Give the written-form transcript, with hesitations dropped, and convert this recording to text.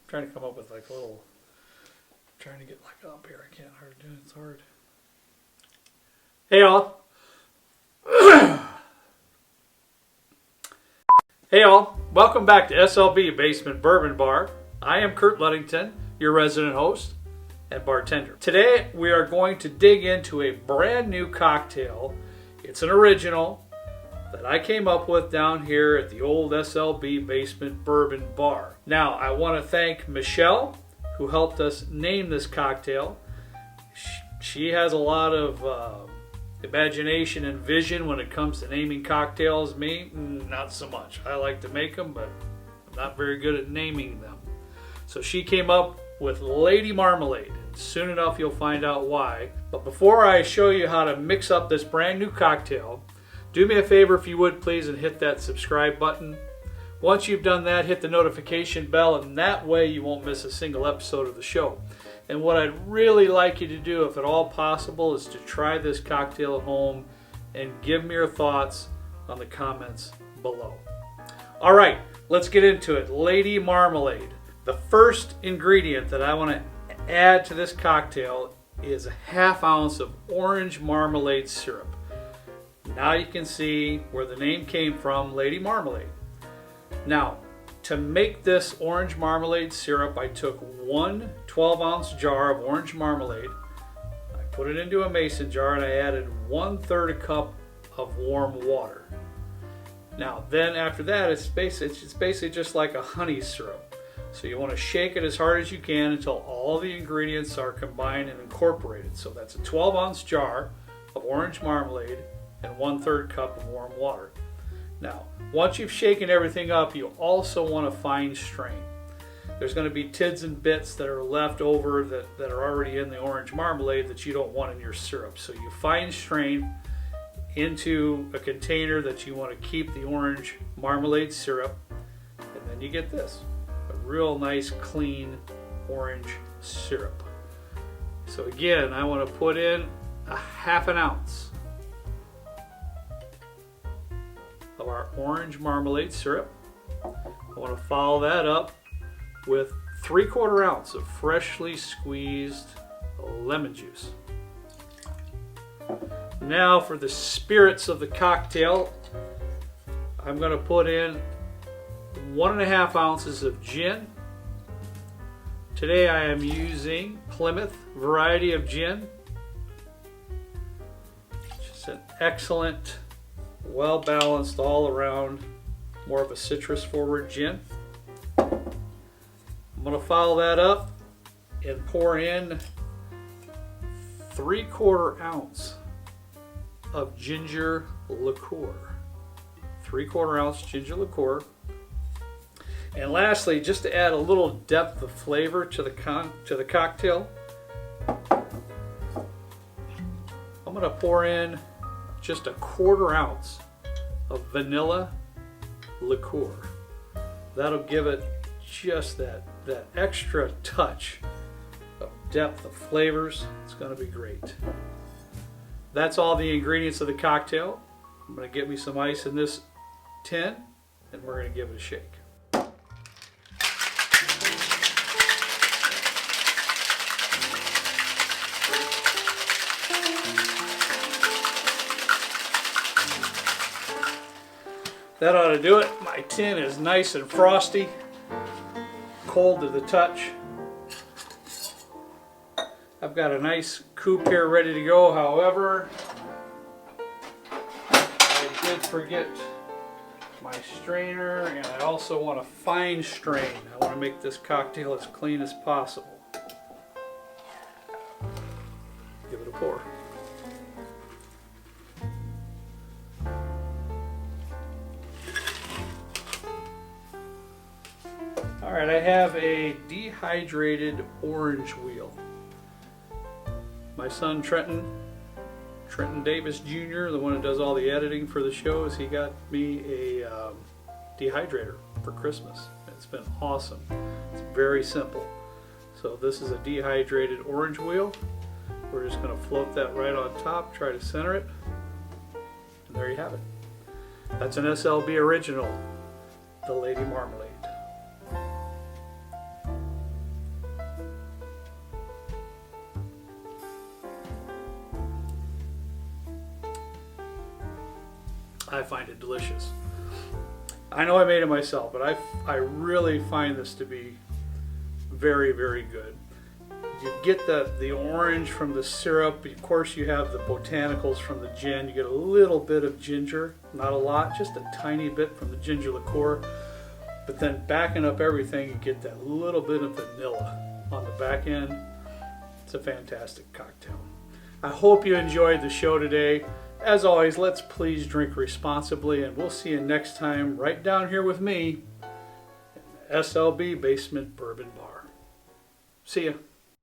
trying to come up with like a little, trying to get like up here. I can't hardly do it. It's hard. Hey all. Hey all. Welcome back to SLB Basement Bourbon Bar. I am Kurt Ludington, your resident host and bartender. Today we are going to dig into a brand new cocktail. It's an original that I came up with down here at the old SLB Basement Bourbon Bar. Now I want to thank Michelle who helped us name this cocktail. She has a lot of imagination and vision when it comes to naming cocktails. Me, not so much. I like to make them, but I'm not very good at naming them. So she came up with Lady Marmalade. Soon enough you'll find out why. But before I show you how to mix up this brand new cocktail, do me a favor if you would please and hit that subscribe button. Once you've done that, hit the notification bell, and that way you won't miss a single episode of the show. And what I'd really like you to do, if at all possible, is to try this cocktail at home and give me your thoughts on the comments below. All right, let's get into it. Lady Marmalade. The first ingredient that I want to add to this cocktail is a ½ ounce of orange marmalade syrup. Now you can see where the name came from, Lady Marmalade. Now, to make this orange marmalade syrup, I took one 12-ounce jar of orange marmalade. I put it into a mason jar and I added 1/3 a cup of warm water. Now, then after that, it's basically just like a honey syrup. So you want to shake it as hard as you can until all the ingredients are combined and incorporated. So that's a 12-ounce jar of orange marmalade and 1/3 cup of warm water. Now, once you've shaken everything up, you also want to fine strain. There's going to be tids and bits that are left over that are already in the orange marmalade that you don't want in your syrup. So you fine strain into a container that you want to keep the orange marmalade syrup, and then you get this. A real nice clean orange syrup. So again, I want to put in a ½ ounce of our orange marmalade syrup. I want to follow that up with 3/4 ounce of freshly squeezed lemon juice. Now for the spirits of the cocktail, I'm going to put in 1½ ounces of gin. Today I am using Plymouth variety of gin. Just an excellent, well balanced all around, more of a citrus forward gin. I'm going to follow that up and pour in 3/4 ounce of ginger liqueur. 3/4 ounce ginger liqueur. And lastly, just to add a little depth of flavor to the cocktail, I'm going to pour in just a 1/4 ounce of vanilla liqueur. That'll give it just that extra touch of depth of flavors. It's going to be great. That's all the ingredients of the cocktail. I'm going to get me some ice in this tin and we're going to give it a shake. That ought to do it. My tin is nice and frosty, cold to the touch. I've got a nice coupe here ready to go. However, I did forget my strainer, and I also want to fine strain. I want to make this cocktail as clean as possible. Give it a pour. Alright, I have a dehydrated orange wheel. My son Trenton Davis Jr., the one that does all the editing for the shows, he got me a dehydrator for Christmas. It's been awesome. It's very simple. So this is a dehydrated orange wheel. We're just going to float that right on top, try to center it, and there you have it. That's an SLB original, the Lady Marmalade. I find it delicious. I know I made it myself, but I really find this to be very, very good. You get the orange from the syrup. Of course, you have the botanicals from the gin. You get a little bit of ginger, not a lot, just a tiny bit from the ginger liqueur. But then backing up everything, you get that little bit of vanilla on the back end. It's a fantastic cocktail. I hope you enjoyed the show today. As always, let's please drink responsibly, and we'll see you next time right down here with me in the SLB Basement Bourbon Bar. See ya.